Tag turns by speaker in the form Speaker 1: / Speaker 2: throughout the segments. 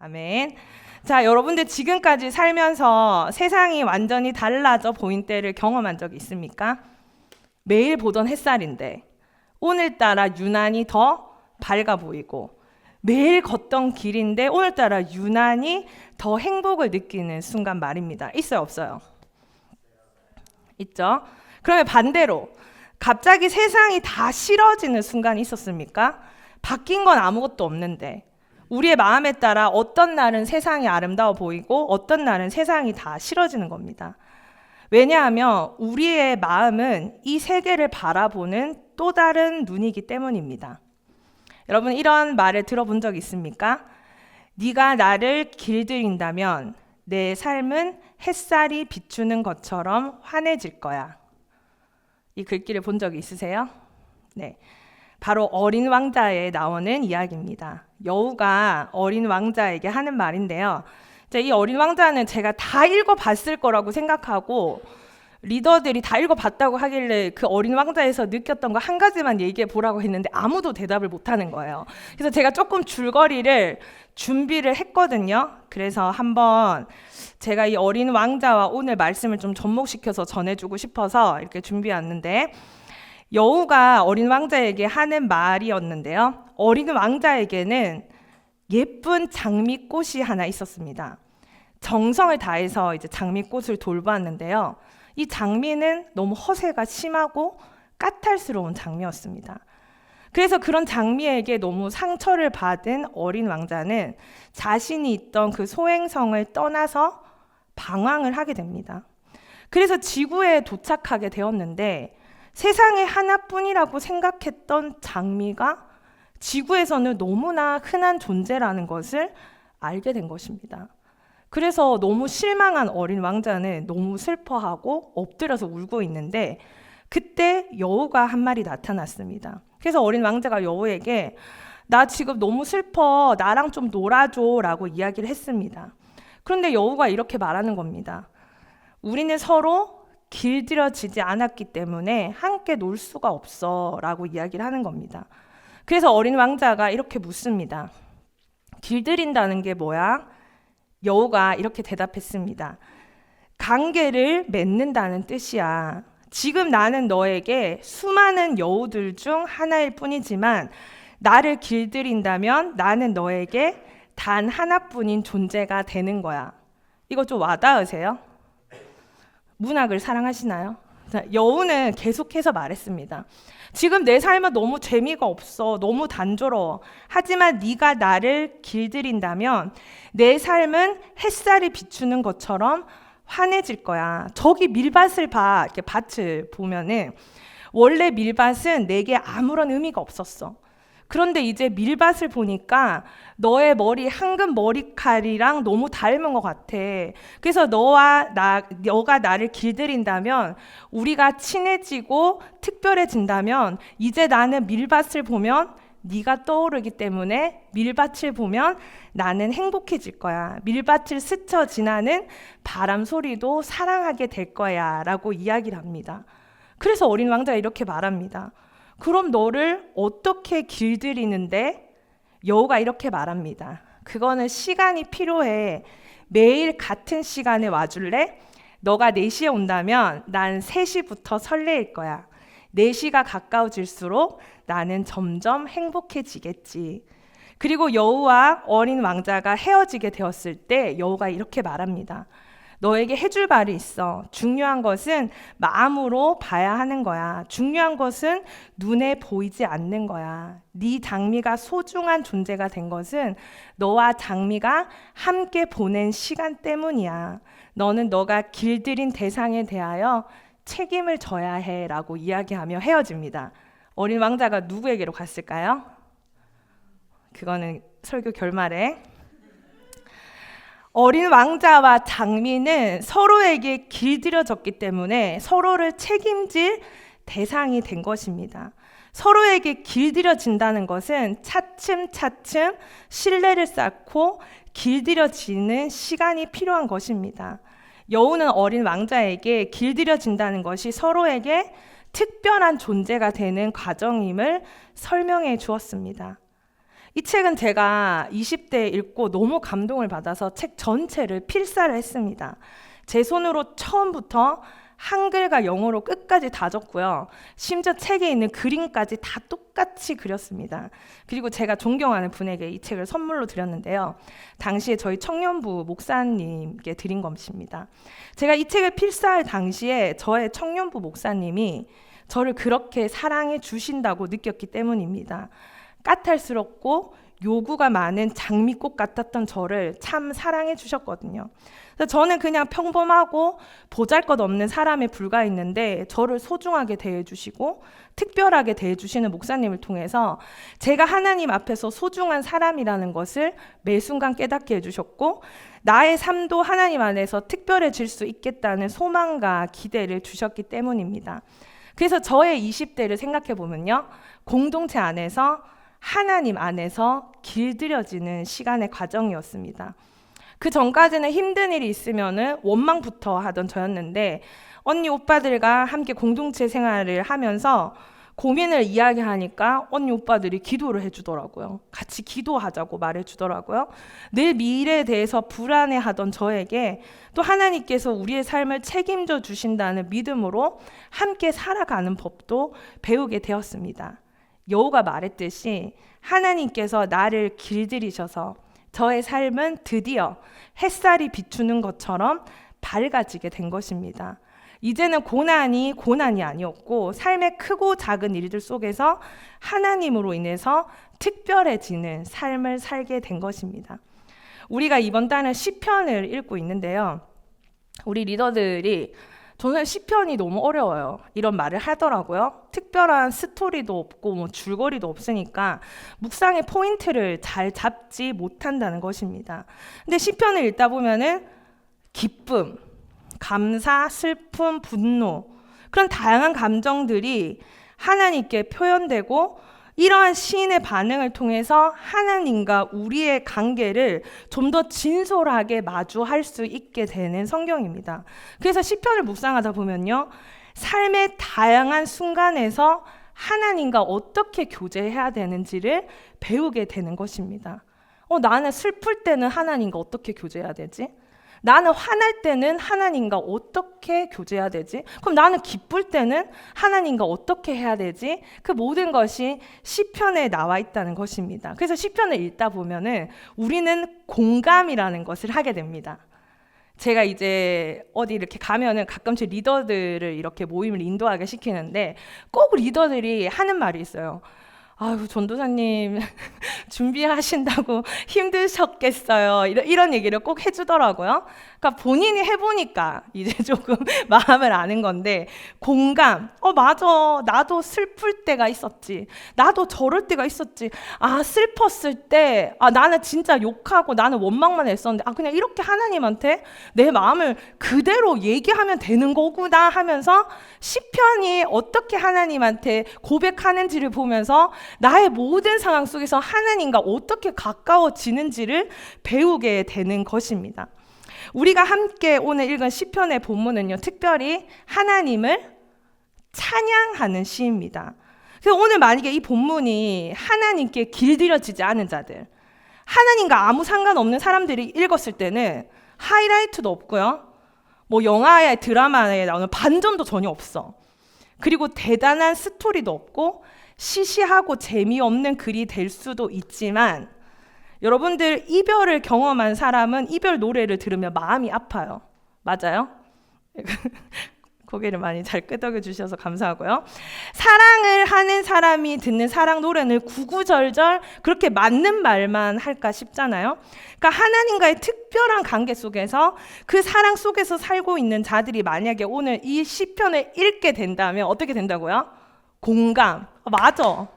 Speaker 1: 아멘. 자, 여러분들 지금까지 살면서 세상이 완전히 달라져 보인 때를 경험한 적이 있습니까? 매일 보던 햇살인데 오늘따라 유난히 더 밝아 보이고, 매일 걷던 길인데 오늘따라 유난히 더 행복을 느끼는 순간 말입니다. 있어요, 없어요? 있죠? 그러면 반대로 갑자기 세상이 다 싫어지는 순간이 있었습니까? 바뀐 건 아무것도 없는데 우리의 마음에 따라 어떤 날은 세상이 아름다워 보이고 어떤 날은 세상이 다 싫어지는 겁니다. 왜냐하면 우리의 마음은 이 세계를 바라보는 또 다른 눈이기 때문입니다. 여러분, 이런 말을 들어본 적 있습니까? 네가 나를 길들인다면 내 삶은 햇살이 비추는 것처럼 환해질 거야. 이 글귀를 본 적이 있으세요? 네. 바로 어린 왕자에 나오는 이야기입니다. 여우가 어린 왕자에게 하는 말인데요. 이 어린 왕자는 제가 다 읽어봤을 거라고 생각하고, 리더들이 다 읽어봤다고 하길래 그 어린 왕자에서 느꼈던 거 한 가지만 얘기해 보라고 했는데 아무도 대답을 못하는 거예요. 그래서 제가 조금 줄거리를 준비를 했거든요. 그래서 한번 제가 이 어린 왕자와 오늘 말씀을 좀 접목시켜서 전해주고 싶어서 이렇게 준비했는데, 여우가 어린 왕자에게 하는 말이었는데요. 어린 왕자에게는 예쁜 장미꽃이 하나 있었습니다. 정성을 다해서 이제 장미꽃을 돌보았는데요. 이 장미는 너무 허세가 심하고 까탈스러운 장미였습니다. 그래서 그런 장미에게 너무 상처를 받은 어린 왕자는 자신이 있던 그 소행성을 떠나서 방황을 하게 됩니다. 그래서 지구에 도착하게 되었는데, 세상에 하나뿐이라고 생각했던 장미가 지구에서는 너무나 흔한 존재라는 것을 알게 된 것입니다. 그래서 너무 실망한 어린 왕자는 너무 슬퍼하고 엎드려서 울고 있는데, 그때 여우가 한 마리 나타났습니다. 그래서 어린 왕자가 여우에게 나 지금 너무 슬퍼, 나랑 좀 놀아줘 라고 이야기를 했습니다. 그런데 여우가 이렇게 말하는 겁니다. 우리는 서로 길들여지지 않았기 때문에 함께 놀 수가 없어 라고 이야기를 하는 겁니다. 그래서 어린 왕자가 이렇게 묻습니다. 길들인다는 게 뭐야? 여우가 이렇게 대답했습니다. 관계를 맺는다는 뜻이야. 지금 나는 너에게 수많은 여우들 중 하나일 뿐이지만 나를 길들인다면 나는 너에게 단 하나뿐인 존재가 되는 거야. 이거 좀 와닿으세요? 문학을 사랑하시나요? 여우는 계속해서 말했습니다. 지금 내 삶은 너무 재미가 없어. 너무 단조로워. 하지만 네가 나를 길들인다면 내 삶은 햇살이 비추는 것처럼 환해질 거야. 저기 밀밭을 봐. 이렇게 밭을 보면은 원래 밀밭은 내게 아무런 의미가 없었어. 그런데 이제 밀밭을 보니까 너의 머리, 황금 머리칼이랑 너무 닮은 것 같아. 그래서 너가 나를 길들인다면, 우리가 친해지고 특별해진다면, 이제 나는 밀밭을 보면 네가 떠오르기 때문에 밀밭을 보면 나는 행복해질 거야. 밀밭을 스쳐 지나는 바람 소리도 사랑하게 될 거야 라고 이야기를 합니다. 그래서 어린 왕자가 이렇게 말합니다. 그럼 너를 어떻게 길들이는데? 여우가 이렇게 말합니다. 그거는 시간이 필요해. 매일 같은 시간에 와줄래? 너가 4시에 온다면 난 3시부터 설레일 거야. 4시가 가까워질수록 나는 점점 행복해지겠지. 그리고 여우와 어린 왕자가 헤어지게 되었을 때 여우가 이렇게 말합니다. 너에게 해줄 말이 있어. 중요한 것은 마음으로 봐야 하는 거야. 중요한 것은 눈에 보이지 않는 거야. 네 장미가 소중한 존재가 된 것은 너와 장미가 함께 보낸 시간 때문이야. 너는 너가 길들인 대상에 대하여 책임을 져야 해 라고 이야기하며 헤어집니다. 어린 왕자가 누구에게로 갔을까요? 그거는 설교 결말에. 어린 왕자와 장미는 서로에게 길들여졌기 때문에 서로를 책임질 대상이 된 것입니다. 서로에게 길들여진다는 것은 차츰차츰 신뢰를 쌓고 길들여지는 시간이 필요한 것입니다. 여우는 어린 왕자에게 길들여진다는 것이 서로에게 특별한 존재가 되는 과정임을 설명해 주었습니다. 이 책은 제가 20대에 읽고 너무 감동을 받아서 책 전체를 필사를 했습니다. 제 손으로 처음부터 한글과 영어로 끝까지 다 적고요. 심지어 책에 있는 그림까지 다 똑같이 그렸습니다. 그리고 제가 존경하는 분에게 이 책을 선물로 드렸는데요. 당시에 저희 청년부 목사님께 드린 것입니다. 제가 이 책을 필사할 당시에 저의 청년부 목사님이 저를 그렇게 사랑해 주신다고 느꼈기 때문입니다. 까탈스럽고 요구가 많은 장미꽃 같았던 저를 참 사랑해 주셨거든요. 그래서 저는 그냥 평범하고 보잘것없는 사람에 불과했는데 저를 소중하게 대해주시고 특별하게 대해주시는 목사님을 통해서 제가 하나님 앞에서 소중한 사람이라는 것을 매 순간 깨닫게 해주셨고 나의 삶도 하나님 안에서 특별해질 수 있겠다는 소망과 기대를 주셨기 때문입니다. 그래서 저의 20대를 생각해 보면요, 공동체 안에서 하나님 안에서 길들여지는 시간의 과정이었습니다. 그 전까지는 힘든 일이 있으면은 원망부터 하던 저였는데 언니 오빠들과 함께 공동체 생활을 하면서 고민을 이야기하니까 언니 오빠들이 기도를 해주더라고요. 같이 기도하자고 말해주더라고요. 늘 미래에 대해서 불안해하던 저에게 또 하나님께서 우리의 삶을 책임져 주신다는 믿음으로 함께 살아가는 법도 배우게 되었습니다. 여호가 말했듯이 하나님께서 나를 길들이셔서 저의 삶은 드디어 햇살이 비추는 것처럼 밝아지게 된 것입니다. 이제는 고난이 아니었고 삶의 크고 작은 일들 속에서 하나님으로 인해서 특별해지는 삶을 살게 된 것입니다. 우리가 이번 달은 시편을 읽고 있는데요. 우리 리더들이 저는 시편이 너무 어려워요. 이런 말을 하더라고요. 특별한 스토리도 없고 뭐 줄거리도 없으니까 묵상의 포인트를 잘 잡지 못한다는 것입니다. 근데 시편을 읽다 보면은 기쁨, 감사, 슬픔, 분노 그런 다양한 감정들이 하나님께 표현되고 이러한 시인의 반응을 통해서 하나님과 우리의 관계를 좀 더 진솔하게 마주할 수 있게 되는 성경입니다. 그래서 시편을 묵상하다 보면요, 삶의 다양한 순간에서 하나님과 어떻게 교제해야 되는지를 배우게 되는 것입니다. 나는 슬플 때는 하나님과 어떻게 교제해야 되지? 나는 화날 때는 하나님과 어떻게 교제해야 되지? 그럼 나는 기쁠 때는 하나님과 어떻게 해야 되지? 그 모든 것이 시편에 나와 있다는 것입니다. 그래서 시편을 읽다 보면은 우리는 공감이라는 것을 하게 됩니다. 제가 이제 어디 이렇게 가면은 가끔씩 리더들을 이렇게 모임을 인도하게 시키는데 꼭 리더들이 하는 말이 있어요. 아유, 전도사님 준비하신다고 힘드셨겠어요. 이런 얘기를 꼭 해주더라고요. 그러니까 본인이 해보니까 이제 조금 마음을 아는 건데, 공감. 맞아. 나도 슬플 때가 있었지. 나도 저럴 때가 있었지. 슬펐을 때, 나는 진짜 욕하고 나는 원망만 했었는데, 그냥 이렇게 하나님한테 내 마음을 그대로 얘기하면 되는 거구나 하면서 시편이 어떻게 하나님한테 고백하는지를 보면서 나의 모든 상황 속에서 하나님과 어떻게 가까워지는지를 배우게 되는 것입니다. 우리가 함께 오늘 읽은 시편의 본문은요, 특별히 하나님을 찬양하는 시입니다. 그래서 오늘 만약에 이 본문이 하나님께 길들여지지 않은 자들, 하나님과 아무 상관없는 사람들이 읽었을 때는 하이라이트도 없고요, 뭐 영화에 드라마에 나오는 반전도 전혀 없어. 그리고 대단한 스토리도 없고 시시하고 재미없는 글이 될 수도 있지만, 여러분들 이별을 경험한 사람은 이별 노래를 들으면 마음이 아파요. 맞아요? 고개를 많이 잘 끄덕여 주셔서 감사하고요. 사랑을 하는 사람이 듣는 사랑 노래는 구구절절 그렇게 맞는 말만 할까 싶잖아요. 그러니까 하나님과의 특별한 관계 속에서 그 사랑 속에서 살고 있는 자들이 만약에 오늘 이 시편을 읽게 된다면 어떻게 된다고요? 공감. 맞아.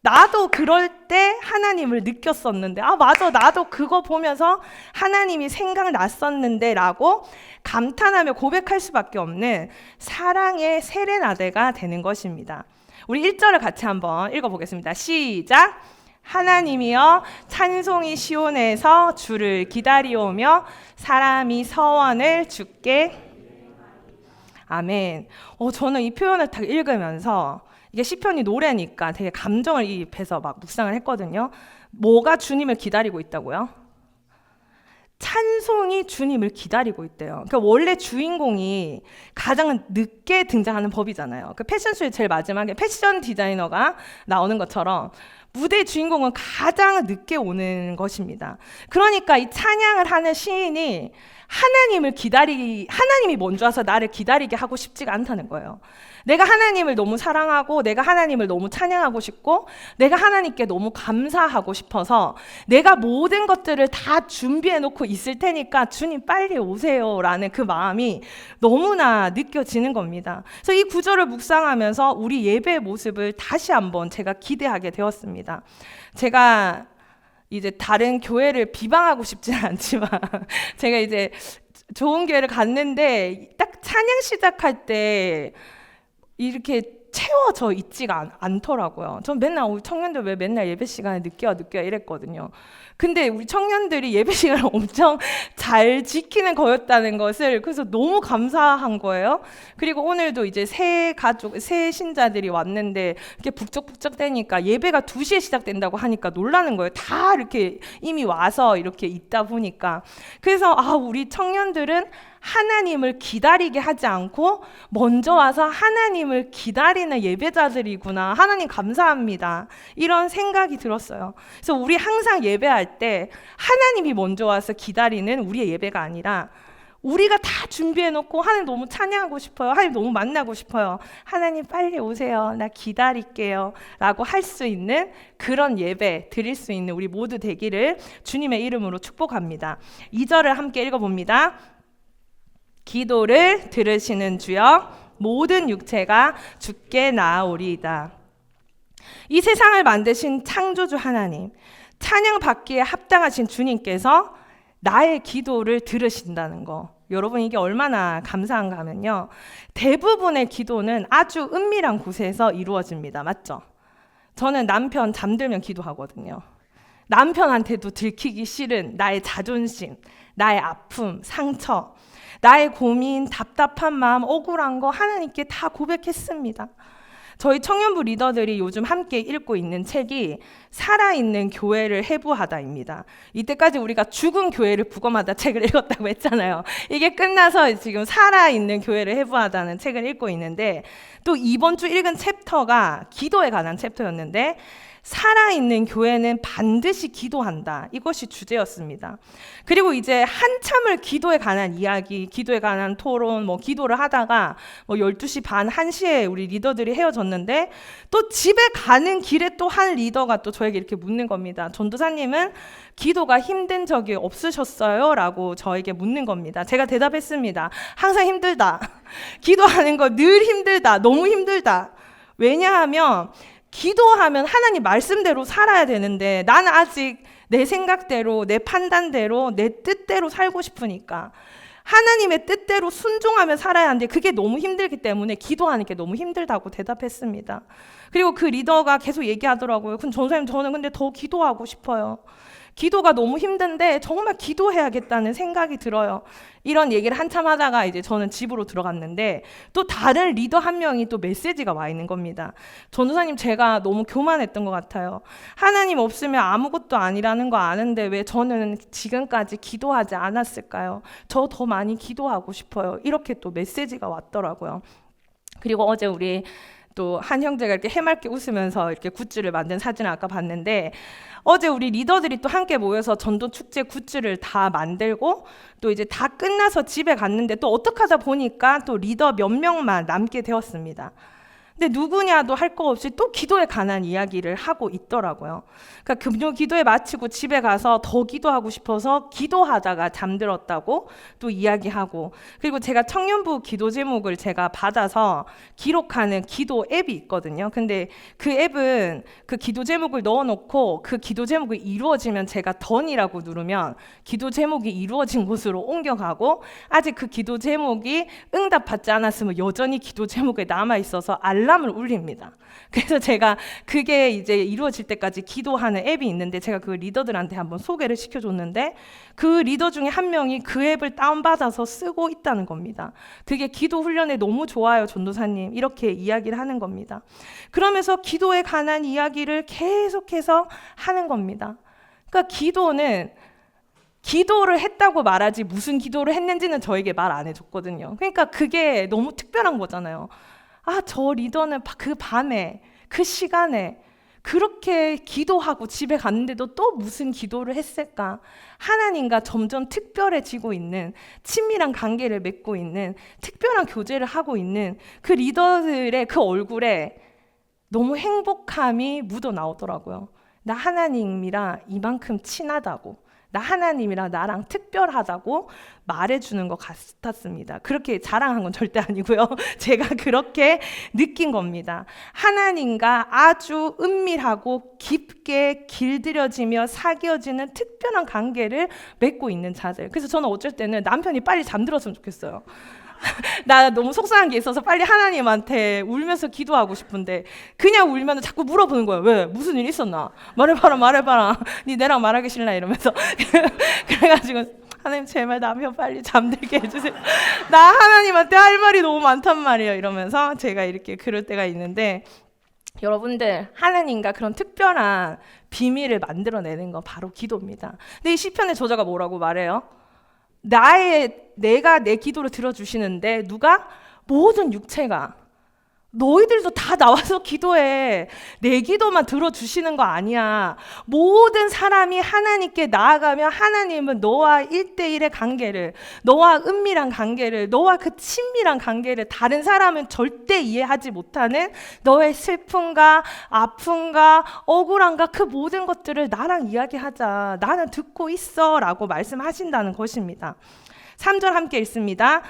Speaker 1: 나도 그럴 때 하나님을 느꼈었는데, 맞아, 나도 그거 보면서 하나님이 생각났었는데 라고 감탄하며 고백할 수밖에 없는 사랑의 세레나데가 되는 것입니다. 우리 1절을 같이 한번 읽어보겠습니다. 시작! 하나님이여 찬송이 시온에서 주를 기다리오며 사람이 서원을 주께. 아멘. 저는 이 표현을 딱 읽으면서 이게 시편이 노래니까 되게 감정을 입혀서 막 묵상을 했거든요. 뭐가 주님을 기다리고 있다고요? 찬송이 주님을 기다리고 있대요. 그러니까 원래 주인공이 가장 늦게 등장하는 법이잖아요. 그 패션쇼의 제일 마지막에 패션 디자이너가 나오는 것처럼 무대의 주인공은 가장 늦게 오는 것입니다. 그러니까 이 찬양을 하는 시인이 하나님이 먼저 와서 나를 기다리게 하고 싶지가 않다는 거예요. 내가 하나님을 너무 사랑하고 내가 하나님을 너무 찬양하고 싶고 내가 하나님께 너무 감사하고 싶어서 내가 모든 것들을 다 준비해 놓고 있을 테니까 주님 빨리 오세요 라는 그 마음이 너무나 느껴지는 겁니다. 그래서 이 구절을 묵상하면서 우리 예배의 모습을 다시 한번 제가 기대하게 되었습니다. 제가 이제 다른 교회를 비방하고 싶지는 않지만 제가 이제 좋은 교회를 갔는데 딱 찬양 시작할 때 이렇게 채워져 있지가 않더라고요. 전 맨날 우리 청년들 왜 맨날 예배 시간에 늦게 와 이랬거든요. 근데 우리 청년들이 예배 시간을 엄청 잘 지키는 거였다는 것을 그래서 너무 감사한 거예요. 그리고 오늘도 이제 새 신자들이 왔는데 이렇게 북적북적 대니까 예배가 2시에 시작된다고 하니까 놀라는 거예요. 다 이렇게 이미 와서 이렇게 있다 보니까. 그래서 우리 청년들은 하나님을 기다리게 하지 않고 먼저 와서 하나님을 기다리는 예배자들이구나. 하나님 감사합니다. 이런 생각이 들었어요. 그래서 우리 항상 예배할 때 하나님이 먼저 와서 기다리는 우리의 예배가 아니라 우리가 다 준비해놓고 하나님 너무 찬양하고 싶어요. 하나님 너무 만나고 싶어요. 하나님 빨리 오세요. 나 기다릴게요. 라고 할 수 있는 그런 예배 드릴 수 있는 우리 모두 되기를 주님의 이름으로 축복합니다. 2절을 함께 읽어봅니다. 기도를 들으시는 주여 모든 육체가 주께 나아오리이다. 이 세상을 만드신 창조주 하나님, 찬양받기에 합당하신 주님께서 나의 기도를 들으신다는 거. 여러분 이게 얼마나 감사한가 하면요. 대부분의 기도는 아주 은밀한 곳에서 이루어집니다. 맞죠? 저는 남편 잠들면 기도하거든요. 남편한테도 들키기 싫은 나의 자존심, 나의 아픔, 상처, 나의 고민, 답답한 마음, 억울한 거 하나님께 다 고백했습니다. 저희 청년부 리더들이 요즘 함께 읽고 있는 책이 살아있는 교회를 해부하다입니다. 이때까지 우리가 죽은 교회를 부검하다 책을 읽었다고 했잖아요. 이게 끝나서 지금 살아있는 교회를 해부하다는 책을 읽고 있는데 또 이번 주 읽은 챕터가 기도에 관한 챕터였는데 살아있는 교회는 반드시 기도한다. 이것이 주제였습니다. 그리고 이제 한참을 기도에 관한 이야기, 기도에 관한 토론, 기도를 하다가 12시 반, 1시에 우리 리더들이 헤어졌는데 또 집에 가는 길에 또 한 리더가 또 저에게 이렇게 묻는 겁니다. 전도사님은 기도가 힘든 적이 없으셨어요? 라고 저에게 묻는 겁니다. 제가 대답했습니다. 항상 힘들다. 기도하는 거 늘 힘들다. 너무 힘들다. 왜냐하면 기도하면 하나님 말씀대로 살아야 되는데 나는 아직 내 생각대로, 내 판단대로, 내 뜻대로 살고 싶으니까 하나님의 뜻대로 순종하며 살아야 하는데 그게 너무 힘들기 때문에 기도하는 게 너무 힘들다고 대답했습니다. 그리고 그 리더가 계속 얘기하더라고요. 전도사님 저는 근데 더 기도하고 싶어요. 기도가 너무 힘든데 정말 기도해야겠다는 생각이 들어요. 이런 얘기를 한참 하다가 이제 저는 집으로 들어갔는데 또 다른 리더 한 명이 또 메시지가 와 있는 겁니다. 전도사님 제가 너무 교만했던 것 같아요. 하나님 없으면 아무것도 아니라는 거 아는데 왜 저는 지금까지 기도하지 않았을까요? 저 더 많이 기도하고 싶어요. 이렇게 또 메시지가 왔더라고요. 그리고 어제 우리 또 한 형제가 이렇게 해맑게 웃으면서 이렇게 굿즈를 만든 사진을 아까 봤는데 어제 우리 리더들이 또 함께 모여서 전도 축제 굿즈를 다 만들고 또 이제 다 끝나서 집에 갔는데 또 어떻게 하다 보니까 또 리더 몇 명만 남게 되었습니다. 근데 누구냐도 할 거 없이 또 기도에 관한 이야기를 하고 있더라고요. 그러니까 금요 기도회 마치고 집에 가서 더 기도하고 싶어서 기도하다가 잠들었다고 또 이야기하고, 그리고 제가 청년부 기도 제목을 제가 받아서 기록하는 기도 앱이 있거든요. 근데 그 앱은 그 기도 제목을 넣어놓고 그 기도 제목이 이루어지면 제가 던이라고 누르면 기도 제목이 이루어진 곳으로 옮겨가고, 아직 그 기도 제목이 응답받지 않았으면 여전히 기도 제목에 남아있어서 알람 알람을 울립니다. 그래서 제가 그게 이제 이루어질 때까지 기도하는 앱이 있는데 제가 그 리더들한테 한번 소개를 시켜줬는데 그 리더 중에 한 명이 그 앱을 다운받아서 쓰고 있다는 겁니다. 그게 기도 훈련에 너무 좋아요, 전도사님. 이렇게 이야기를 하는 겁니다. 그러면서 기도에 관한 이야기를 계속해서 하는 겁니다. 그러니까 기도를 했다고 말하지 무슨 기도를 했는지는 저에게 말 안 해줬거든요. 그러니까 그게 너무 특별한 거잖아요. 저 리더는 그 밤에 그 시간에 그렇게 기도하고 집에 갔는데도 또 무슨 기도를 했을까? 하나님과 점점 특별해지고 있는, 친밀한 관계를 맺고 있는, 특별한 교제를 하고 있는 그 리더들의 그 얼굴에 너무 행복함이 묻어 나오더라고요. 나 하나님이랑 이만큼 친하다고, 나 하나님이랑 나랑 특별하다고 말해주는 것 같았습니다. 그렇게 자랑한 건 절대 아니고요. 제가 그렇게 느낀 겁니다. 하나님과 아주 은밀하고 깊게 길들여지며 사귀어지는 특별한 관계를 맺고 있는 자들. 그래서 저는 어쩔 때는 남편이 빨리 잠들었으면 좋겠어요. 나 너무 속상한 게 있어서 빨리 하나님한테 울면서 기도하고 싶은데 그냥 울면 자꾸 물어보는 거예요. 왜? 무슨 일 있었나? 말해봐라. 니 내랑 말하기 싫나? 이러면서 그래가지고 하나님 제발 남편 빨리 잠들게 해주세요. 나 하나님한테 할 말이 너무 많단 말이에요. 이러면서 제가 이렇게 그럴 때가 있는데 여러분들 하나님과 그런 특별한 비밀을 만들어내는 거 바로 기도입니다. 근데 이 시편의 저자가 뭐라고 말해요? 내가 내 기도를 들어주시는데 누가? 모든 육체가 너희들도 다 나와서 기도해. 내 기도만 들어주시는 거 아니야. 모든 사람이 하나님께 나아가면 하나님은 너와 1대1의 관계를, 너와 은밀한 관계를, 너와 그 친밀한 관계를 다른 사람은 절대 이해하지 못하는 너의 슬픔과 아픔과 억울함과 그 모든 것들을 나랑 이야기하자. 나는 듣고 있어 라고 말씀하신다는 것입니다. 3절 함께 읽습니다.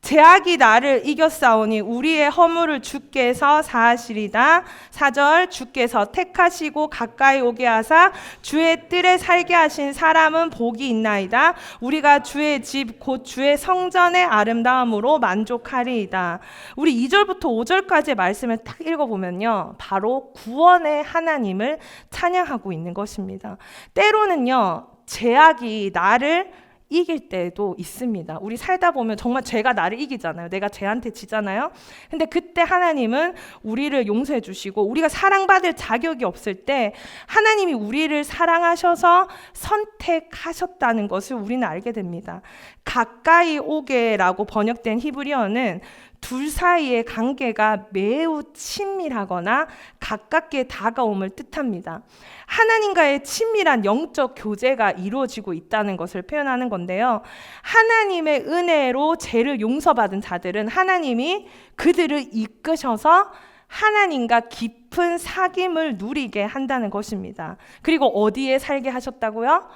Speaker 1: 제약이 나를 이겼사오니 우리의 허물을 주께서 사하시리다. 4절 주께서 택하시고 가까이 오게 하사 주의 뜰에 살게 하신 사람은 복이 있나이다. 우리가 주의 집 곧 주의 성전의 아름다움으로 만족하리이다. 우리 2절부터 5절까지의 말씀을 딱 읽어보면요, 바로 구원의 하나님을 찬양하고 있는 것입니다. 때로는요 제약이 나를 이길 때도 있습니다. 우리 살다 보면 정말 죄가 나를 이기잖아요. 내가 죄한테 지잖아요. 근데 그때 하나님은 우리를 용서해 주시고 우리가 사랑받을 자격이 없을 때 하나님이 우리를 사랑하셔서 선택하셨다는 것을 우리는 알게 됩니다. 가까이 오게라고 번역된 히브리어는 둘 사이의 관계가 매우 친밀하거나 가깝게 다가옴을 뜻합니다. 하나님과의 친밀한 영적 교제가 이루어지고 있다는 것을 표현하는 건데요. 하나님의 은혜로 죄를 용서받은 자들은 하나님이 그들을 이끄셔서 하나님과 깊은 사귐을 누리게 한다는 것입니다. 그리고 어디에 살게 하셨다고요?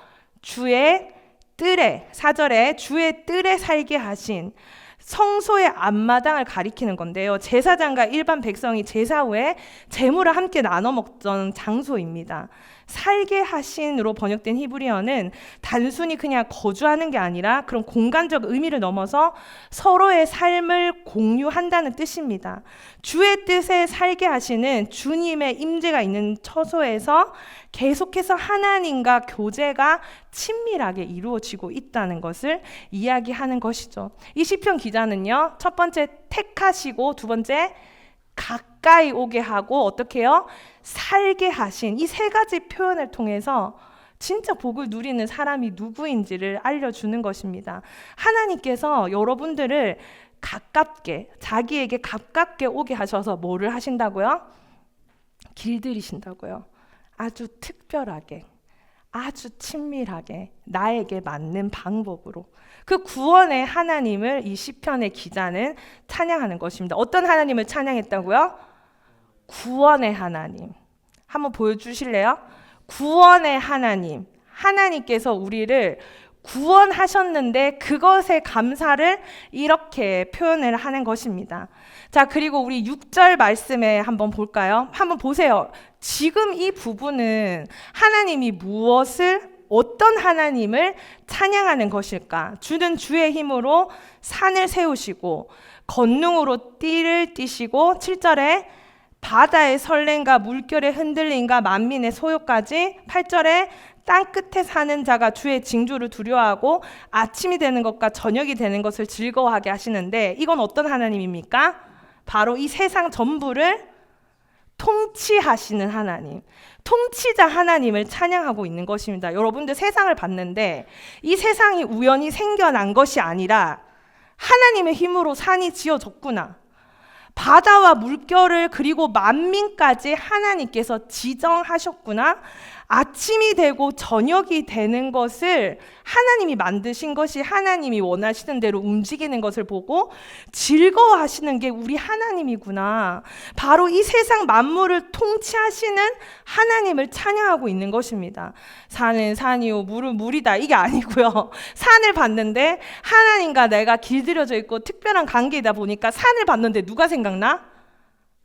Speaker 1: 주의 뜰에, 4절에 주의 뜰에 살게 하신, 성소의 앞마당을 가리키는 건데요. 제사장과 일반 백성이 제사 후에 제물을 함께 나눠 먹던 장소입니다. 살게 하신으로 번역된 히브리어는 단순히 그냥 거주하는 게 아니라 그런 공간적 의미를 넘어서 서로의 삶을 공유한다는 뜻입니다. 주의 뜻에 살게 하시는 주님의 임재가 있는 처소에서 계속해서 하나님과 교제가 친밀하게 이루어지고 있다는 것을 이야기하는 것이죠. 이 시편 기자는요, 첫 번째 택하시고 두 번째 가까이 오게 하고 어떻게 해요? 살게 하신 이 세 가지 표현을 통해서 진짜 복을 누리는 사람이 누구인지를 알려주는 것입니다. 하나님께서 여러분들을 가깝게, 자기에게 가깝게 오게 하셔서 뭐를 하신다고요? 길들이신다고요. 아주 특별하게, 아주 친밀하게 나에게 맞는 방법으로 그 구원의 하나님을 이 시편의 기자는 찬양하는 것입니다. 어떤 하나님을 찬양했다고요? 구원의 하나님. 한번 보여주실래요? 구원의 하나님. 하나님께서 우리를 구원하셨는데 그것의 감사를 이렇게 표현을 하는 것입니다. 자, 그리고 우리 6절 말씀에 한번 볼까요? 한번 보세요. 지금 이 부분은 하나님이 어떤 하나님을 찬양하는 것일까? 주는 주의 힘으로 산을 세우시고 권능으로 띠를 띠시고 7절에 바다의 설렘과 물결의 흔들림과 만민의 소요까지 8절에 땅 끝에 사는 자가 주의 징조를 두려워하고 아침이 되는 것과 저녁이 되는 것을 즐거워하게 하시는데 이건 어떤 하나님입니까? 바로 이 세상 전부를 통치하시는 하나님, 통치자 하나님을 찬양하고 있는 것입니다. 여러분들 세상을 봤는데 이 세상이 우연히 생겨난 것이 아니라 하나님의 힘으로 산이 지어졌구나. 바다와 물결을 그리고 만민까지 하나님께서 지정하셨구나. 아침이 되고 저녁이 되는 것을 하나님이 만드신 것이 하나님이 원하시는 대로 움직이는 것을 보고 즐거워하시는 게 우리 하나님이구나. 바로 이 세상 만물을 통치하시는 하나님을 찬양하고 있는 것입니다. 산은 산이요 물은 물이다 이게 아니고요. 산을 봤는데 하나님과 내가 길들여져 있고 특별한 관계이다 보니까 산을 봤는데 누가 생각나?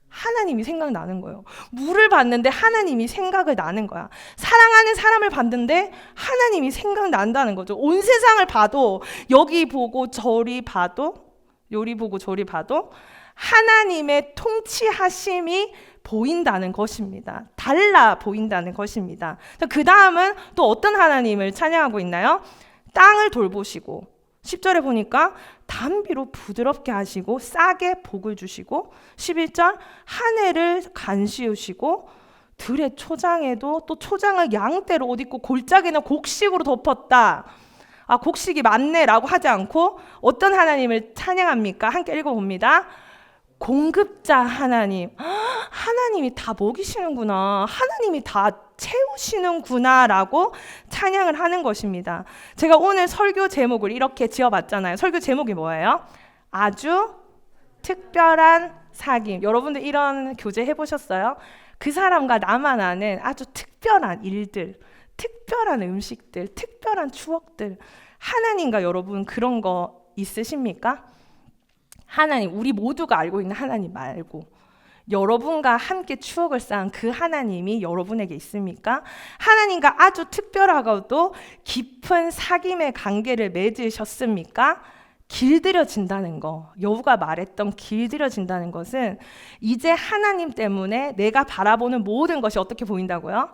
Speaker 1: 하나님이 생각나는 거예요. 물을 봤는데 하나님이 생각을 나는 거야. 사랑하는 사람을 봤는데 하나님이 생각난다는 거죠. 온 세상을 봐도 여기 보고 저리 봐도 요리 보고 저리 봐도 하나님의 통치하심이 보인다는 것입니다. 달라 보인다는 것입니다. 그 다음은 또 어떤 하나님을 찬양하고 있나요? 땅을 돌보시고 10절에 보니까 담비로 부드럽게 하시고 싸게 복을 주시고 11절 한 해를 간시우시고 들의 초장에도 또 초장을 양떼로 옷 입고 골짜기는 곡식으로 덮었다. 아 곡식이 많네라고 하지 않고 어떤 하나님을 찬양합니까? 함께 읽어봅니다. 공급자 하나님, 하나님이 다 먹이시는구나, 하나님이 다 채우시는구나 라고 찬양을 하는 것입니다. 제가 오늘 설교 제목을 이렇게 지어봤잖아요. 설교 제목이 뭐예요? 아주 특별한 사귐. 여러분들 이런 교재 해보셨어요? 그 사람과 나만 아는 아주 특별한 일들, 특별한 음식들, 특별한 추억들. 하나님과 여러분 그런 거 있으십니까? 하나님, 우리 모두가 알고 있는 하나님 말고 여러분과 함께 추억을 쌓은 그 하나님이 여러분에게 있습니까? 하나님과 아주 특별하고도 깊은 사귐의 관계를 맺으셨습니까? 길들여진다는 거, 여우가 말했던 길들여진다는 것은 이제 하나님 때문에 내가 바라보는 모든 것이 어떻게 보인다고요?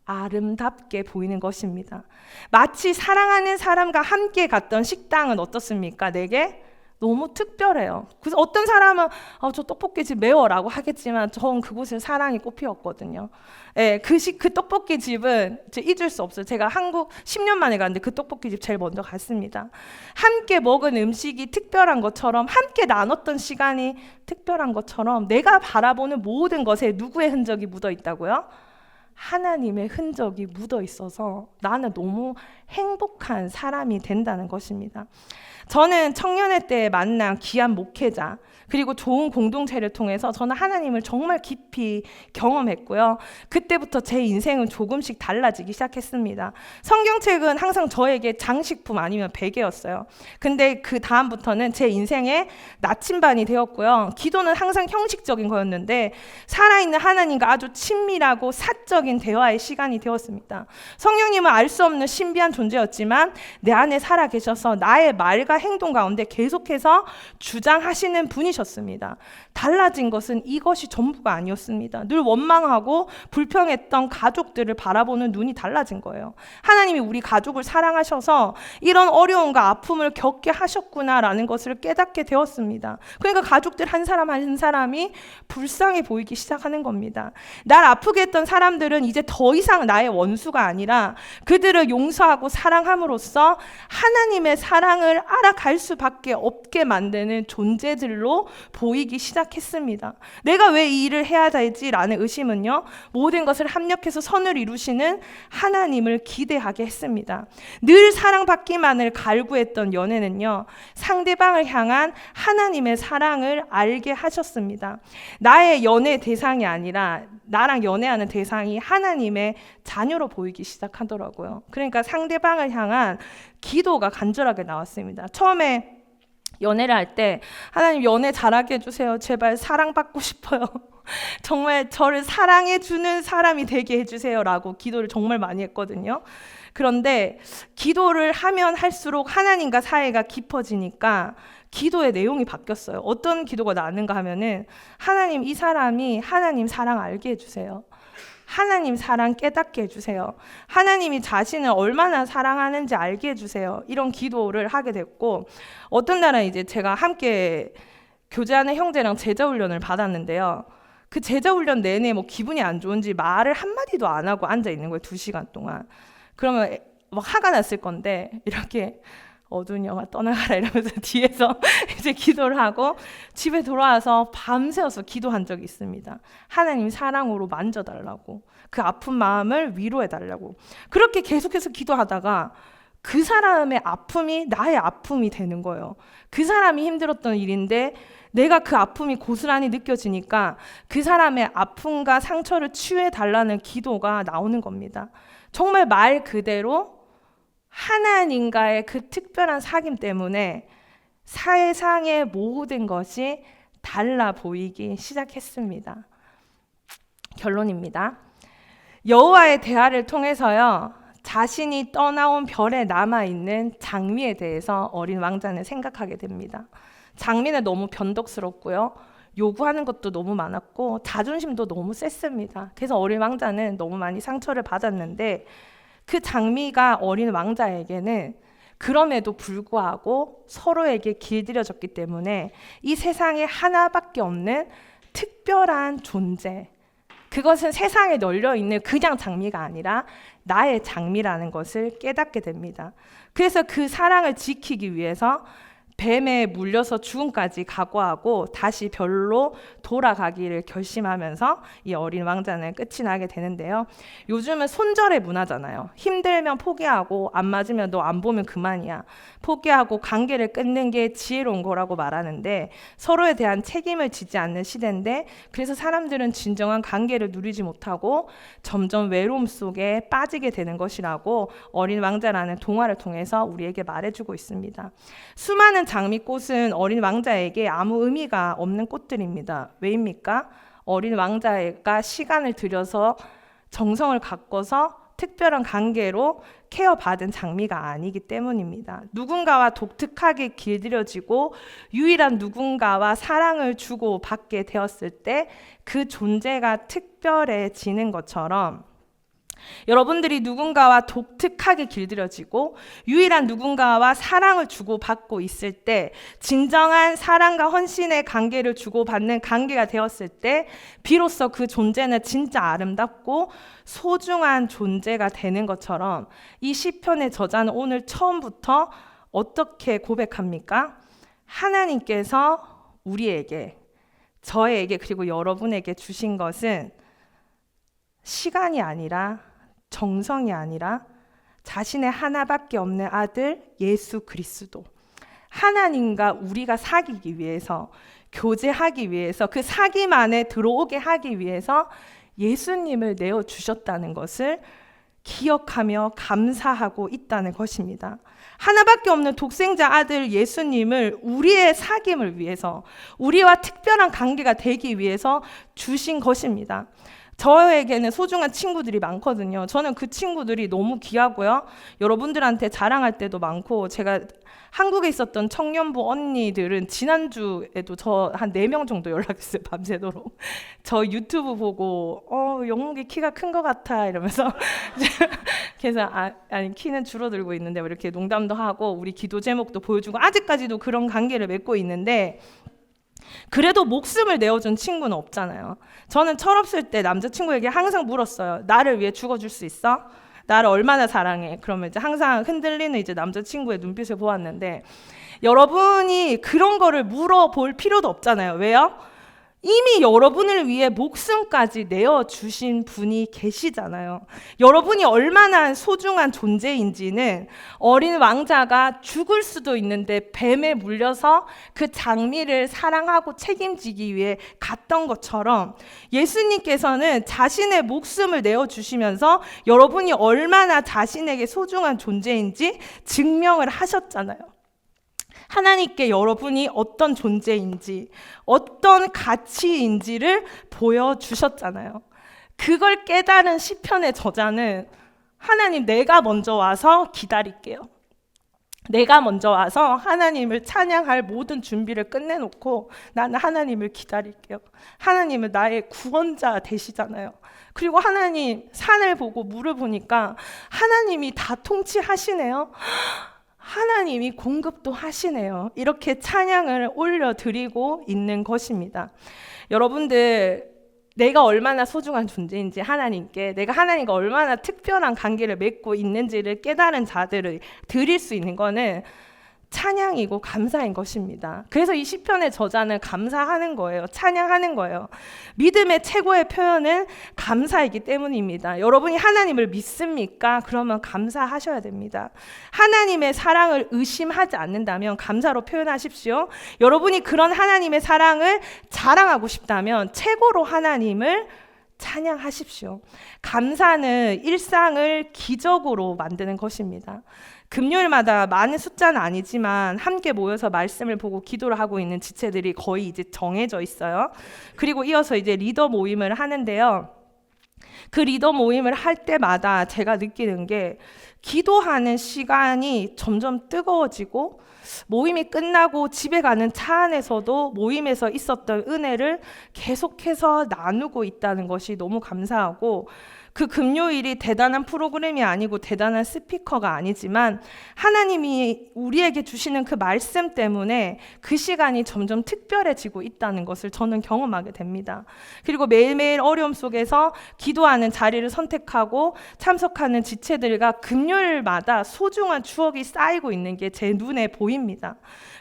Speaker 1: 아름답게 보이는 것입니다. 마치 사랑하는 사람과 함께 갔던 식당은 어떻습니까? 내게 너무 특별해요. 그래서 어떤 사람은 저 떡볶이집 매워라고 하겠지만 전 그곳에 사랑이 꽃피었거든요. 예, 그 떡볶이집은 잊을 수 없어요. 제가 한국 10년 만에 갔는데 그 떡볶이집 제일 먼저 갔습니다. 함께 먹은 음식이 특별한 것처럼 함께 나눴던 시간이 특별한 것처럼 내가 바라보는 모든 것에 누구의 흔적이 묻어 있다고요? 하나님의 흔적이 묻어 있어서 나는 너무 행복한 사람이 된다는 것입니다. 저는 청년회 때 만난 귀한 목회자 그리고 좋은 공동체를 통해서 저는 하나님을 정말 깊이 경험했고요. 그때부터 제 인생은 조금씩 달라지기 시작했습니다. 성경책은 항상 저에게 장식품 아니면 베개였어요. 근데 그 다음부터는 제 인생의 나침반이 되었고요. 기도는 항상 형식적인 거였는데 살아있는 하나님과 아주 친밀하고 사적인 대화의 시간이 되었습니다. 성령님은 알 수 없는 신비한 존재였지만 내 안에 살아계셔서 나의 말과 행동 가운데 계속해서 주장하시는 분이셨습니다. 달라진 것은 이것이 전부가 아니었습니다. 늘 원망하고 불평했던 가족들을 바라보는 눈이 달라진 거예요. 하나님이 우리 가족을 사랑하셔서 이런 어려움과 아픔을 겪게 하셨구나라는 것을 깨닫게 되었습니다. 그러니까 가족들 한 사람 한 사람이 불쌍해 보이기 시작하는 겁니다. 날 아프게 했던 사람들은 이제 더 이상 나의 원수가 아니라 그들을 용서하고 사랑함으로써 하나님의 사랑을 알아갈 수밖에 없게 만드는 존재들로 보이기 시작했습니다. 내가 왜 이 일을 해야 되지라는 의심은요, 모든 것을 합력해서 선을 이루시는 하나님을 기대하게 했습니다. 늘 사랑받기만을 갈구했던 연애는요, 상대방을 향한 하나님의 사랑을 알게 하셨습니다. 나의 연애 대상이 아니라 나랑 연애하는 대상이 하나님의 자녀로 보이기 시작하더라고요. 그러니까 상대방을 향한 기도가 간절하게 나왔습니다. 처음에 연애를 할 때 하나님 연애 잘하게 해주세요. 제발 사랑받고 싶어요. 정말 저를 사랑해주는 사람이 되게 해주세요 라고 기도를 정말 많이 했거든요. 그런데 기도를 하면 할수록 하나님과 사이가 깊어지니까 기도의 내용이 바뀌었어요. 어떤 기도가 나왔는가 하면은 하나님, 이 사람이 하나님 사랑 알게 해주세요. 하나님 사랑 깨닫게 해주세요. 하나님이 자신을 얼마나 사랑하는지 알게 해주세요. 이런 기도를 하게 됐고, 어떤 날은 이제 제가 함께 교제하는 형제랑 제자훈련을 받았는데요. 그 제자훈련 내내 뭐 기분이 안 좋은지 말을 한마디도 안 하고 앉아 있는 거예요. 2시간 동안. 그러면 막 화가 났을 건데 이렇게 어두운 영화 떠나가라 이러면서 뒤에서 이제 기도를 하고 집에 돌아와서 밤새워서 기도한 적이 있습니다. 하나님 사랑으로 만져달라고, 그 아픈 마음을 위로해달라고. 그렇게 계속해서 기도하다가 그 사람의 아픔이 나의 아픔이 되는 거예요. 그 사람이 힘들었던 일인데 내가 그 아픔이 고스란히 느껴지니까 그 사람의 아픔과 상처를 치유해달라는 기도가 나오는 겁니다. 정말 말 그대로 하나님과의 그 특별한 사귐 때문에 세상의 모든 것이 달라 보이기 시작했습니다. 결론입니다. 여호와의 대화를 통해서요, 자신이 떠나온 별에 남아있는 장미에 대해서 어린 왕자는 생각하게 됩니다. 장미는 너무 변덕스럽고요, 요구하는 것도 너무 많았고 자존심도 너무 셌습니다. 그래서 어린 왕자는 너무 많이 상처를 받았는데, 그 장미가 어린 왕자에게는 그럼에도 불구하고 서로에게 길들여졌기 때문에 이 세상에 하나밖에 없는 특별한 존재, 그것은 세상에 널려있는 그냥 장미가 아니라 나의 장미라는 것을 깨닫게 됩니다. 그래서 그 사랑을 지키기 위해서 뱀에 물려서 죽음까지 각오하고 다시 별로 돌아가기를 결심하면서 이 어린 왕자는 끝이 나게 되는데요. 요즘은 손절의 문화잖아요. 힘들면 포기하고 안 맞으면 너 안 보면 그만이야. 포기하고 관계를 끊는 게 지혜로운 거라고 말하는데, 서로에 대한 책임을 지지 않는 시대인데, 그래서 사람들은 진정한 관계를 누리지 못하고 점점 외로움 속에 빠지게 되는 것이라고 어린 왕자라는 동화를 통해서 우리에게 말해주고 있습니다. 수많은 장미꽃은 어린 왕자에게 아무 의미가 없는 꽃들입니다. 왜입니까? 어린 왕자가 시간을 들여서 정성을 가꿔서 특별한 관계로 케어받은 장미가 아니기 때문입니다. 누군가와 독특하게 길들여지고 유일한 누군가와 사랑을 주고 받게 되었을 때 그 존재가 특별해지는 것처럼, 여러분들이 누군가와 독특하게 길들여지고 유일한 누군가와 사랑을 주고받고 있을 때, 진정한 사랑과 헌신의 관계를 주고받는 관계가 되었을 때 비로소 그 존재는 진짜 아름답고 소중한 존재가 되는 것처럼, 이 시편의 저자는 오늘 처음부터 어떻게 고백합니까? 하나님께서 우리에게, 저에게, 그리고 여러분에게 주신 것은 시간이 아니라, 정성이 아니라 자신의 하나밖에 없는 아들 예수 그리스도, 하나님과 우리가 사귀기 위해서, 교제하기 위해서, 그 사귐 안에 들어오게 하기 위해서 예수님을 내어주셨다는 것을 기억하며 감사하고 있다는 것입니다. 하나밖에 없는 독생자 아들 예수님을 우리의 사귐을 위해서, 우리와 특별한 관계가 되기 위해서 주신 것입니다. 저에게는 소중한 친구들이 많거든요. 저는 그 친구들이 너무 귀하고요, 여러분들한테 자랑할 때도 많고, 제가 한국에 있었던 청년부 언니들은 지난주에도 저 한 4명 정도 연락했어요. 밤새도록. 저 유튜브 보고 영욱이 키가 큰 것 같아 이러면서 그래서 아니 키는 줄어들고 있는데 이렇게 농담도 하고 우리 기도 제목도 보여주고, 아직까지도 그런 관계를 맺고 있는데, 그래도 목숨을 내어준 친구는 없잖아요. 저는 철없을 때 남자친구에게 항상 물었어요. 나를 위해 죽어줄 수 있어? 나를 얼마나 사랑해? 그러면 이제 항상 흔들리는 이제 남자친구의 눈빛을 보았는데, 여러분이 그런 거를 물어볼 필요도 없잖아요. 왜요? 이미 여러분을 위해 목숨까지 내어주신 분이 계시잖아요. 여러분이 얼마나 소중한 존재인지는 어린 왕자가 죽을 수도 있는데 뱀에 물려서 그 장미를 사랑하고 책임지기 위해 갔던 것처럼, 예수님께서는 자신의 목숨을 내어주시면서 여러분이 얼마나 자신에게 소중한 존재인지 증명을 하셨잖아요. 하나님께 여러분이 어떤 존재인지, 어떤 가치인지를 보여주셨잖아요. 그걸 깨달은 시편의 저자는 하나님, 내가 먼저 와서 기다릴게요. 내가 먼저 와서 하나님을 찬양할 모든 준비를 끝내놓고 나는 하나님을 기다릴게요. 하나님은 나의 구원자 되시잖아요. 그리고 하나님, 산을 보고 물을 보니까 하나님이 다 통치하시네요. 하나님이 공급도 하시네요. 이렇게 찬양을 올려드리고 있는 것입니다. 여러분들, 내가 얼마나 소중한 존재인지 하나님께, 내가 하나님과 얼마나 특별한 관계를 맺고 있는지를 깨달은 자들을 드릴 수 있는 거는 찬양이고 감사인 것입니다. 그래서 이 시편의 저자는 감사하는 거예요. 찬양하는 거예요. 믿음의 최고의 표현은 감사이기 때문입니다. 여러분이 하나님을 믿습니까? 그러면 감사하셔야 됩니다. 하나님의 사랑을 의심하지 않는다면 감사로 표현하십시오. 여러분이 그런 하나님의 사랑을 자랑하고 싶다면 최고로 하나님을 찬양하십시오. 감사는 일상을 기적으로 만드는 것입니다. 금요일마다 많은 숫자는 아니지만 함께 모여서 말씀을 보고 기도를 하고 있는 지체들이 거의 이제 정해져 있어요. 그리고 이어서 이제 리더 모임을 하는데요. 그 리더 모임을 할 때마다 제가 느끼는 게 기도하는 시간이 점점 뜨거워지고 모임이 끝나고 집에 가는 차 안에서도 모임에서 있었던 은혜를 계속해서 나누고 있다는 것이 너무 감사하고, 그 금요일이 대단한 프로그램이 아니고 대단한 스피커가 아니지만 하나님이 우리에게 주시는 그 말씀 때문에 그 시간이 점점 특별해지고 있다는 것을 저는 경험하게 됩니다. 그리고 매일매일 어려움 속에서 기도하는 자리를 선택하고 참석하는 지체들과 금요일마다 소중한 추억이 쌓이고 있는 게 제 눈에 보입니다.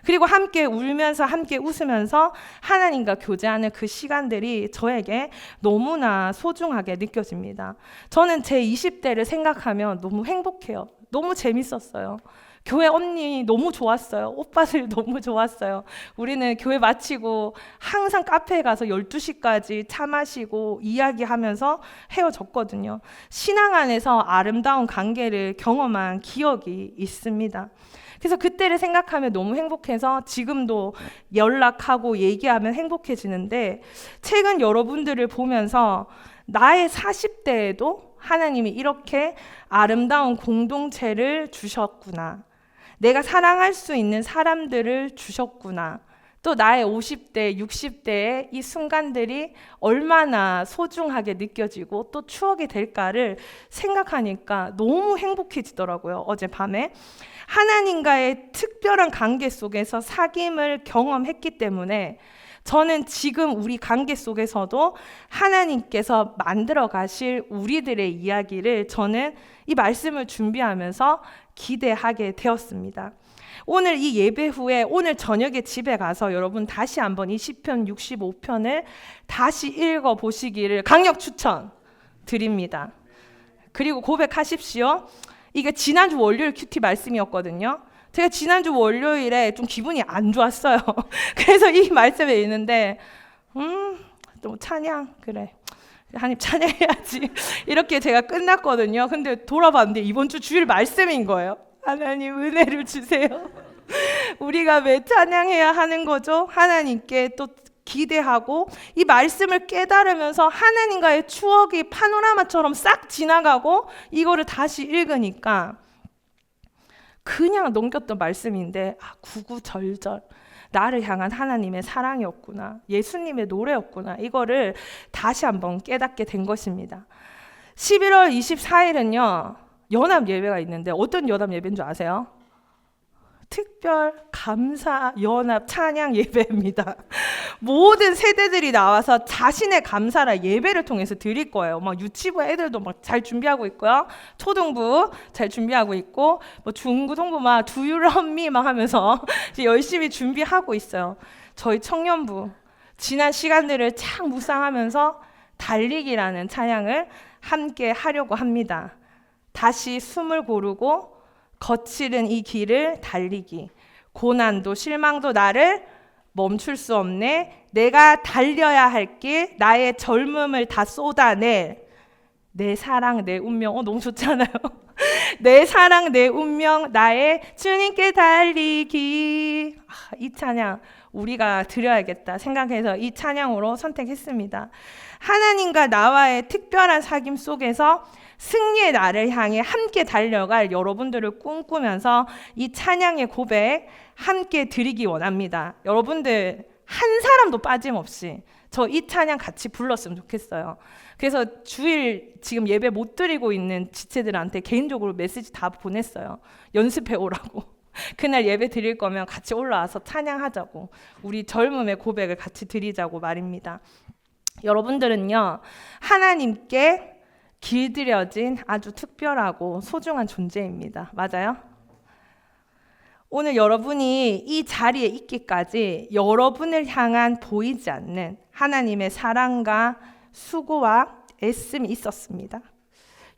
Speaker 1: 그리고 함께 울면서 함께 웃으면서 하나님과 교제하는 그 시간들이 저에게 너무나 소중하게 느껴집니다. 저는 제 20대를 생각하면 너무 행복해요. 너무 재밌었어요. 교회 언니 너무 좋았어요. 오빠들 너무 좋았어요. 우리는 교회 마치고 항상 카페에 가서 12시까지 차 마시고 이야기하면서 헤어졌거든요. 신앙 안에서 아름다운 관계를 경험한 기억이 있습니다. 그래서 그때를 생각하면 너무 행복해서 지금도 연락하고 얘기하면 행복해지는데, 최근 여러분들을 보면서 나의 40대에도 하나님이 이렇게 아름다운 공동체를 주셨구나, 내가 사랑할 수 있는 사람들을 주셨구나, 또 나의 50대, 60대의 이 순간들이 얼마나 소중하게 느껴지고 또 추억이 될까를 생각하니까 너무 행복해지더라고요. 어젯밤에 하나님과의 특별한 관계 속에서 사귐을 경험했기 때문에 저는 지금 우리 관계 속에서도 하나님께서 만들어 가실 우리들의 이야기를 저는 이 말씀을 준비하면서 기대하게 되었습니다. 오늘 이 예배 후에 오늘 저녁에 집에 가서 여러분 다시 한번 이 시편 65편을 다시 읽어 보시기를 강력 추천 드립니다. 그리고 고백하십시오. 이게 지난주 월요일 큐티 말씀이었거든요. 제가 지난주 월요일에 좀 기분이 안 좋았어요. 그래서 이 말씀을 읽는데 또 찬양, 그래, 하나님 찬양해야지 이렇게 제가 끝났거든요. 근데 돌아봤는데 이번 주 주일 말씀인 거예요. 하나님 은혜를 주세요. 우리가 왜 찬양해야 하는 거죠? 하나님께 또 기대하고 이 말씀을 깨달으면서 하나님과의 추억이 파노라마처럼 싹 지나가고 이거를 다시 읽으니까 그냥 넘겼던 말씀인데 구구절절 나를 향한 하나님의 사랑이었구나, 예수님의 노래였구나, 이거를 다시 한번 깨닫게 된 것입니다. 11월 24일은요 연합 예배가 있는데 어떤 연합 예배인 줄 아세요? 특별 감사 연합 찬양 예배입니다. 모든 세대들이 나와서 자신의 감사를 예배를 통해서 드릴 거예요. 막 유치부 애들도 막 잘 준비하고 있고요. 초등부 잘 준비하고 있고, 뭐 중고등부 막 Do you love me 막 하면서 이제 열심히 준비하고 있어요. 저희 청년부 지난 시간들을 착 묵상하면서 달리기라는 찬양을 함께 하려고 합니다. 다시 숨을 고르고 거칠은 이 길을 달리기, 고난도 실망도 나를 멈출 수 없네, 내가 달려야 할 길, 나의 젊음을 다 쏟아낼 내 사랑 내 운명. 너무 좋잖아요. 내 사랑, 내 운명, 나의 주님께 달리기. 이 찬양 우리가 드려야겠다 생각해서 이 찬양으로 선택했습니다. 하나님과 나와의 특별한 사귐 속에서 승리의 날을 향해 함께 달려갈 여러분들을 꿈꾸면서 이 찬양의 고백 함께 드리기 원합니다. 여러분들 한 사람도 빠짐없이 저 이 찬양 같이 불렀으면 좋겠어요. 그래서 주일 지금 예배 못 드리고 있는 지체들한테 개인적으로 메시지 다 보냈어요. 연습해 오라고. 그날 예배 드릴 거면 같이 올라와서 찬양하자고, 우리 젊음의 고백을 같이 드리자고 말입니다. 여러분들은요, 하나님께 길들여진 아주 특별하고 소중한 존재입니다. 맞아요? 오늘 여러분이 이 자리에 있기까지 여러분을 향한 보이지 않는 하나님의 사랑과 수고와 애씀이 있었습니다.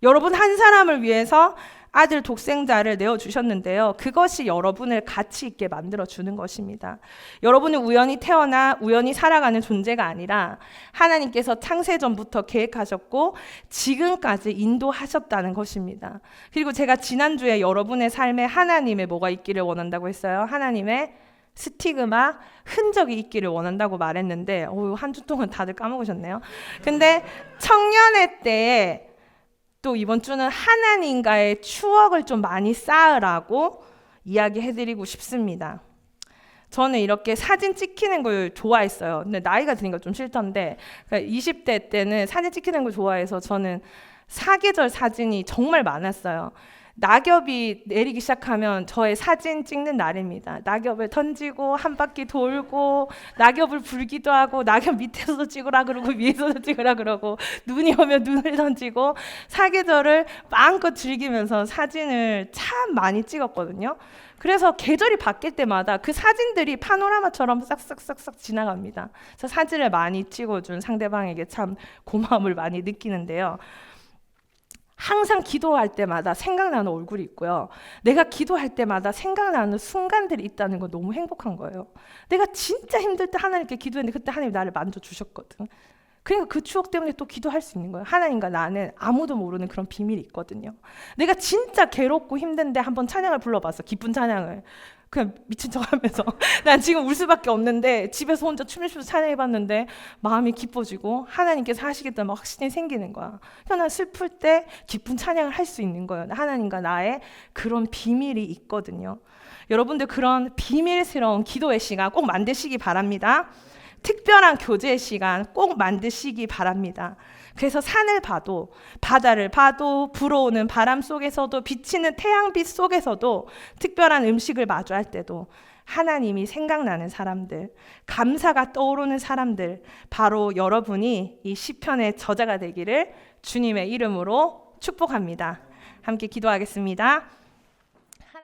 Speaker 1: 여러분 한 사람을 위해서 아들 독생자를 내어주셨는데요. 그것이 여러분을 가치 있게 만들어주는 것입니다. 여러분은 우연히 태어나 우연히 살아가는 존재가 아니라 하나님께서 창세전부터 계획하셨고 지금까지 인도하셨다는 것입니다. 그리고 제가 지난주에 여러분의 삶에 하나님의 뭐가 있기를 원한다고 했어요. 하나님의 스티그마, 흔적이 있기를 원한다고 말했는데 한 주 동안 다들 까먹으셨네요. 근데 청년의 때에 또 이번 주는 하나님과의 추억을 좀 많이 쌓으라고 이야기해드리고 싶습니다. 저는 이렇게 사진 찍히는 걸 좋아했어요. 근데 나이가 드니까 좀 싫던데 20대 때는 사진 찍히는 걸 좋아해서 저는 사계절 사진이 정말 많았어요. 낙엽이 내리기 시작하면 저의 사진 찍는 날입니다. 낙엽을 던지고 한 바퀴 돌고 낙엽을 불기도 하고 낙엽 밑에서도 찍으라 그러고 위에서도 찍으라 그러고 눈이 오면 눈을 던지고 사계절을 마음껏 즐기면서 사진을 참 많이 찍었거든요. 그래서 계절이 바뀔 때마다 그 사진들이 파노라마처럼 싹싹싹싹 지나갑니다. 그래서 사진을 많이 찍어준 상대방에게 참 고마움을 많이 느끼는데요. 항상 기도할 때마다 생각나는 얼굴이 있고요. 내가 기도할 때마다 생각나는 순간들이 있다는 건 너무 행복한 거예요. 내가 진짜 힘들 때 하나님께 기도했는데 그때 하나님이 나를 만져주셨거든. 그러니까 그 추억 때문에 또 기도할 수 있는 거예요. 하나님과 나는 아무도 모르는 그런 비밀이 있거든요. 내가 진짜 괴롭고 힘든데 한번 찬양을 불러봤어. 기쁜 찬양을. 그냥 미친 척하면서 난 지금 울 수밖에 없는데 집에서 혼자 춤추면서 찬양해봤는데 마음이 기뻐지고 하나님께서 하시겠다는 확신이 생기는 거야. 난 슬플 때 기쁜 찬양을 할 수 있는 거예요. 하나님과 나의 그런 비밀이 있거든요. 여러분들 그런 비밀스러운 기도의 시간 꼭 만드시기 바랍니다. 특별한 교제의 시간 꼭 만드시기 바랍니다. 그래서 산을 봐도 바다를 봐도 불어오는 바람 속에서도 비치는 태양빛 속에서도 특별한 음식을 마주할 때도 하나님이 생각나는 사람들, 감사가 떠오르는 사람들, 바로 여러분이 이 시편의 저자가 되기를 주님의 이름으로 축복합니다. 함께 기도하겠습니다.